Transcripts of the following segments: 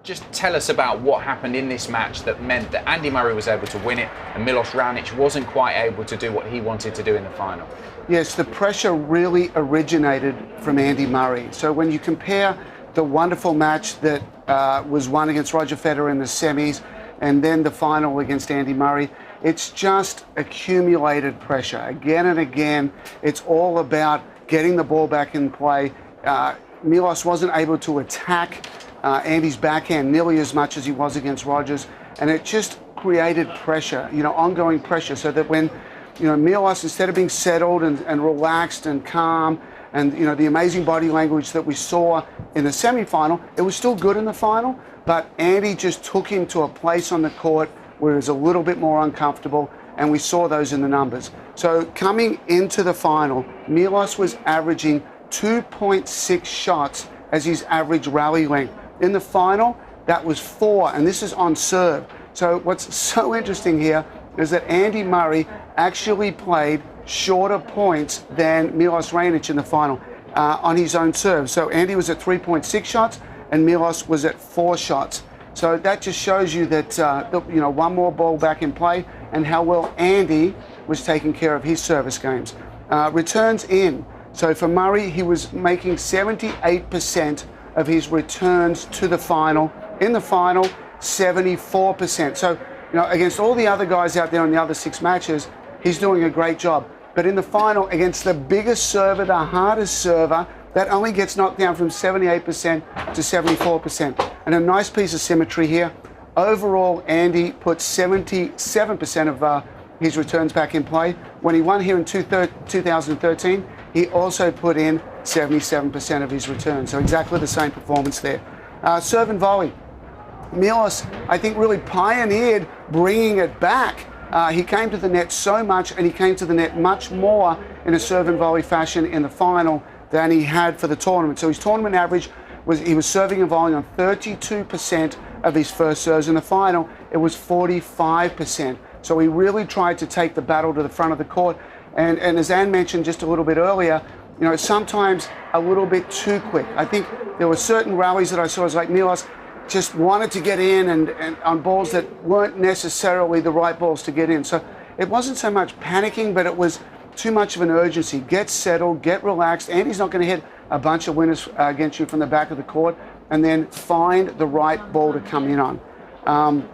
just tell us about what happened in this match that meant that Andy Murray was able to win it and Milos Raonic wasn't quite able to do what he wanted to do in the final. Yes, the pressure really originated from Andy Murray. So when you compare the wonderful match that was won against Roger Federer in the semis and then the final against Andy Murray, it's just accumulated pressure. Again and again, it's all about getting the ball back in play. Milos wasn't able to attack Andy's backhand nearly as much as he was against Rogers, and it just created pressure, ongoing pressure, so that when, Milos, instead of being settled and relaxed and calm, and the amazing body language that we saw in the semi-final, it was still good in the final, but Andy just took him to a place on the court where he was a little bit more uncomfortable, and we saw those in the numbers. So coming into the final, Milos was averaging 2.6 shots as his average rally length. In the final, that was 4, and this is on serve. So what's so interesting here is that Andy Murray actually played shorter points than Milos Raonic in the final on his own serve. So Andy was at 3.6 shots, and Milos was at 4 shots. So that just shows you that, one more ball back in play and how well Andy was taking care of his service games. Returns in. So for Murray, he was making 78% of his returns to the final. In the final, 74%. So, against all the other guys out there in the other 6 matches, he's doing a great job. But in the final, against the biggest server, the hardest server, that only gets knocked down from 78% to 74%. And a nice piece of symmetry here. Overall, Andy put 77% of his returns back in play. When he won here in 2013, he also put in 77% of his returns. So exactly the same performance there. Serve and volley. Milos, I think, really pioneered bringing it back. He came to the net so much, and he came to the net much more in a serve and volley fashion in the final than he had for the tournament. So his tournament average was, he was serving and volleying on 32% of his first serves. In the final, it was 45%. So he really tried to take the battle to the front of the court. And as Anne mentioned just a little bit earlier, sometimes a little bit too quick. I think there were certain rallies that I saw as like Milos just wanted to get in and on balls that weren't necessarily the right balls to get in. So it wasn't so much panicking, but it was too much of an urgency. Get settled, get relaxed. Andy's not going to hit a bunch of winners against you from the back of the court, and then find the right ball to come in on.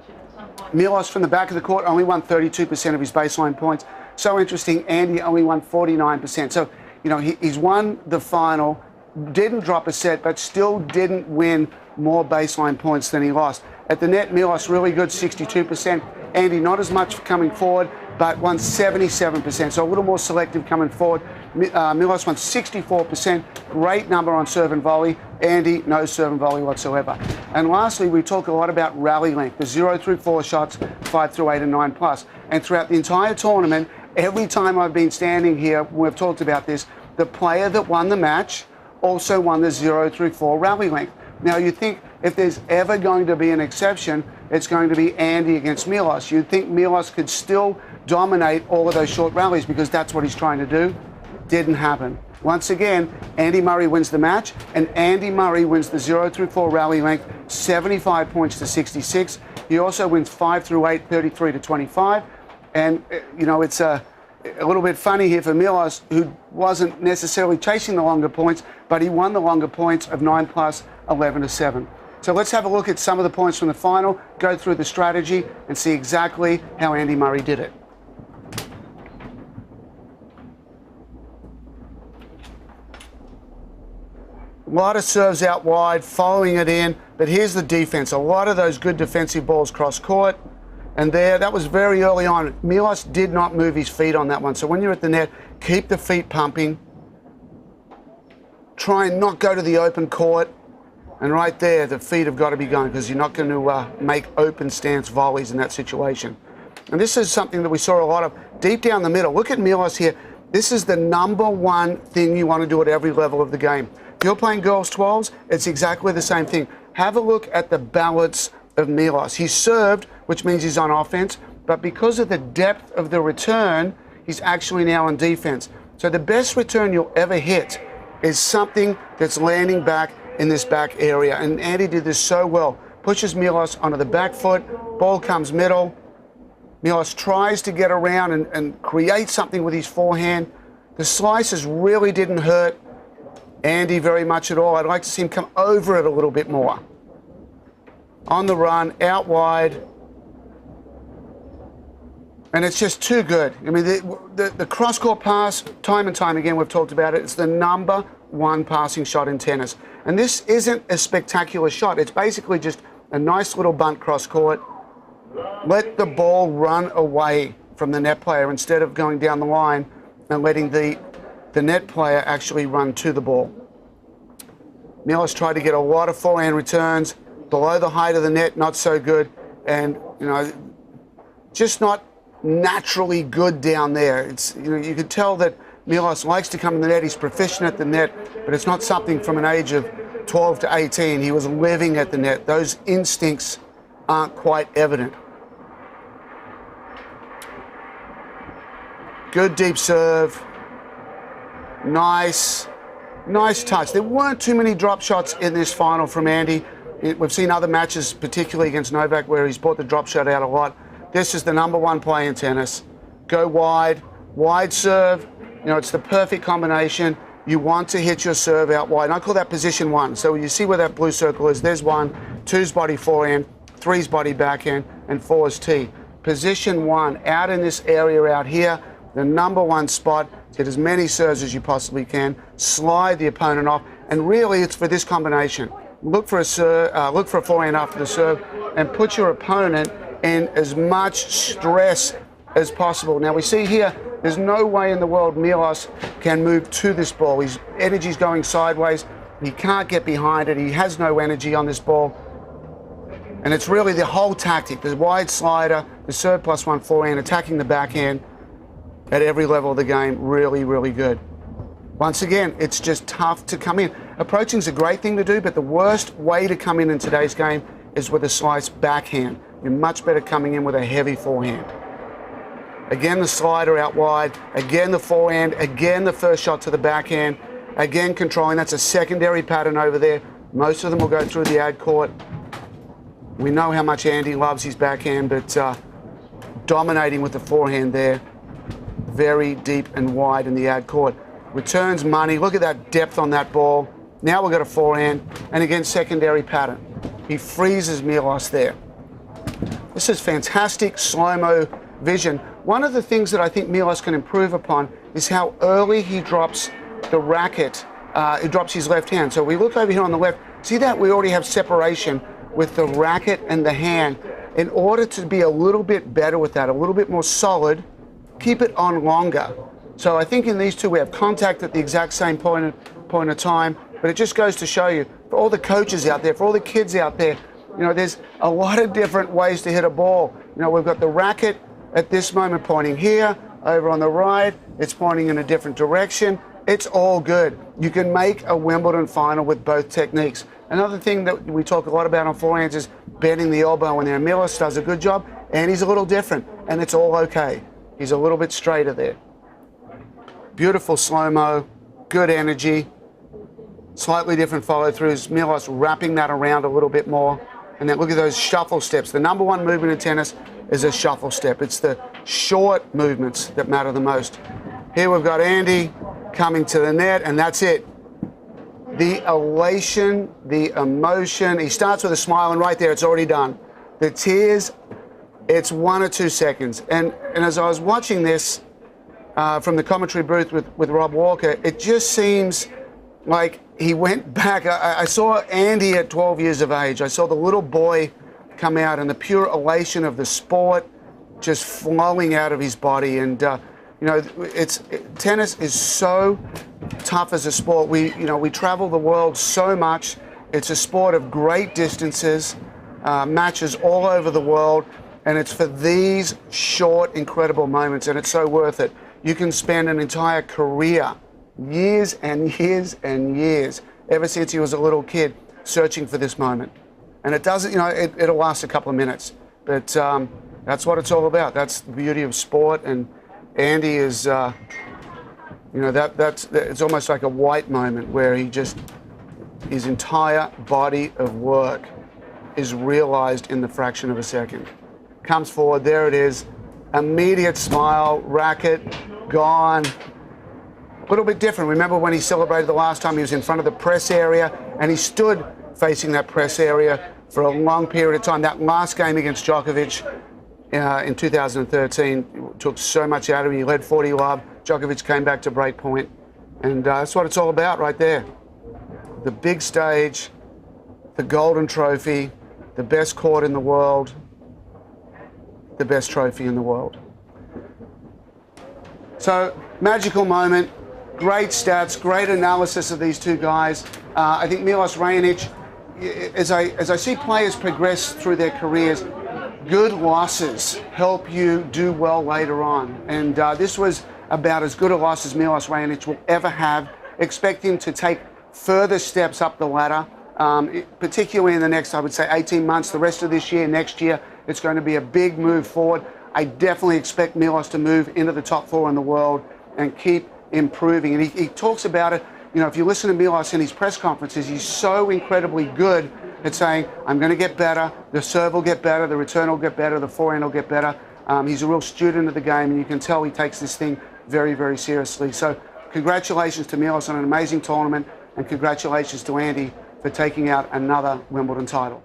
Milos from the back of the court only won 32% of his baseline points. So interesting, Andy only won 49%. So, he's won the final, didn't drop a set, but still didn't win more baseline points than he lost. At the net, Milos really good, 62%. Andy not as much coming forward, but won 77%. So a little more selective coming forward. Milos won 64%. Great number on serve and volley. Andy, no serve and volley whatsoever. And lastly, we talk a lot about rally length, the 0 through 4 shots, 5 through 8 and 9 plus. And throughout the entire tournament, every time I've been standing here, we've talked about this, the player that won the match also won the 0 through 4 rally length. Now, you think if there's ever going to be an exception, it's going to be Andy against Milos. You'd think Milos could still dominate all of those short rallies because that's what he's trying to do. Didn't happen. Once again, Andy Murray wins the match, and Andy Murray wins the 0 through 4 rally length, 75 points to 66. He also wins 5 through 8, 33 to 25. And, it's a little bit funny here for Milos, who wasn't necessarily chasing the longer points, but he won the longer points of 9 plus, 11 to 7. So let's have a look at some of the points from the final, go through the strategy, and see exactly how Andy Murray did it. A lot of serves out wide, following it in, but here's the defense. A lot of those good defensive balls cross court. And that was very early on. Milos did not move his feet on that one. So when you're at the net, keep the feet pumping. Try and not go to the open court. And right there, the feet have got to be going because you're not going to make open stance volleys in that situation. And this is something that we saw a lot of deep down the middle. Look at Milos here. This is the #1 thing you want to do at every level of the game. If you're playing girls 12s, it's exactly the same thing. Have a look at the balance of Milos. He's served, which means he's on offense, but because of the depth of the return, he's actually now on defense. So the best return you'll ever hit is something that's landing back in this back area. And Andy did this so well. pushes Milos onto the back foot, ball comes middle. Milos tries to get around and create something with his forehand. The slices really didn't hurt Andy very much at all. I'd like to see him come over it a little bit more. On the run, out wide. And it's just too good. I mean, the cross-court pass, time and time again, we've talked about it, it's the #1 passing shot in tennis. And this isn't a spectacular shot. It's basically just a nice little bunt cross-court. Let the ball run away from the net player instead of going down the line and letting the net player actually run to the ball. Milos tried to get a lot of forehand returns. Below the height of the net, not so good. And, just not naturally good down there. It's, you could tell that Milos likes to come in the net. He's proficient at the net, but it's not something from an age of 12 to 18. He was living at the net. Those instincts aren't quite evident. Good deep serve. Nice touch. There weren't too many drop shots in this final from Andy. We've seen other matches, particularly against Novak, where he's brought the drop shot out a lot. This is the #1 play in tennis. Go wide serve. It's the perfect combination. You want to hit your serve out wide. And I call that position 1. So you see where that blue circle is. There's 1, 2's body forehand, 3's body backhand, and 4's tee. Position 1, out in this area out here, the #1 spot. Hit as many serves as you possibly can. Slide the opponent off. And really, it's for this combination. Look for a forehand after the serve, and put your opponent in as much stress as possible. Now we see here, there's no way in the world Milos can move to this ball. His energy's going sideways. He can't get behind it. He has no energy on this ball. And it's really the whole tactic, the wide slider, the serve +1 forehand, attacking the backhand at every level of the game. Really, really good. Once again, it's just tough to come in. Approaching's a great thing to do, but the worst way to come in today's game is with a slice backhand. You're much better coming in with a heavy forehand. Again, the slider out wide. Again, the forehand. Again, the first shot to the backhand. Again, controlling. That's a secondary pattern over there. Most of them will go through the ad court. We know how much Andy loves his backhand, but dominating with the forehand there. Very deep and wide in the ad court. Returns money. Look at that depth on that ball. Now we've got a forehand. And again, secondary pattern. He freezes Milos there. This is fantastic slow-mo vision. One of the things that I think Milos can improve upon is how early he drops the racket. He drops his left hand. So we look over here on the left. See that? We already have separation with the racket and the hand. In order to be a little bit better with that, a little bit more solid, keep it on longer. So I think in these two we have contact at the exact same point of time. But it just goes to show you, for all the coaches out there, for all the kids out there, there's a lot of different ways to hit a ball. We've got the racket at this moment pointing here. Over on the right, it's pointing in a different direction. It's all good. You can make a Wimbledon final with both techniques. Another thing that we talk a lot about on forehands is bending the elbow in there. Milos does a good job, and he's a little different, and it's all okay. He's a little bit straighter there. Beautiful slow-mo, good energy, slightly different follow-throughs. Milos wrapping that around a little bit more. And then look at those shuffle steps. The #1 movement in tennis is a shuffle step. It's the short movements that matter the most. Here we've got Andy coming to the net, and that's it. The elation, the emotion. He starts with a smile, and right there, it's already done. The tears, it's 1 or 2 seconds. And as I was watching this from the commentary booth with Rob Walker, it just seems like he went back. I saw Andy at 12 years of age. I saw the little boy come out and the pure elation of the sport just flowing out of his body. And, tennis is so tough as a sport. We travel the world so much. It's a sport of great distances, matches all over the world. And it's for these short, incredible moments. And it's so worth it. You can spend an entire career, years and years and years, ever since he was a little kid, searching for this moment. And it doesn't, it'll last a couple of minutes, but that's what it's all about. That's the beauty of sport. And Andy is, it's almost like a white moment where he just, his entire body of work is realized in the fraction of a second. Comes forward, there it is, immediate smile, racket, gone. A little bit different. Remember when he celebrated the last time, he was in front of the press area and he stood facing that press area for a long period of time. That last game against Djokovic in 2013 took so much out of him. He led 40-love. Djokovic came back to break point. And that's what it's all about right there. The big stage, the golden trophy, the best court in the world, the best trophy in the world. So, magical moment, great stats, great analysis of these two guys. I think Milos Raonic, as I see players progress through their careers, good losses help you do well later on. And this was about as good a loss as Milos Raonic will ever have. Expect him to take further steps up the ladder, particularly in the next, I would say, 18 months, the rest of this year, next year. It's going to be a big move forward. I definitely expect Milos to move into the top 4 in the world and keep improving. And he talks about it, you know, if you listen to Milos in his press conferences, he's so incredibly good at saying, I'm going to get better, the serve will get better, the return will get better, the forehand will get better. He's a real student of the game, and you can tell he takes this thing very, very seriously. So congratulations to Milos on an amazing tournament, and congratulations to Andy for taking out another Wimbledon title.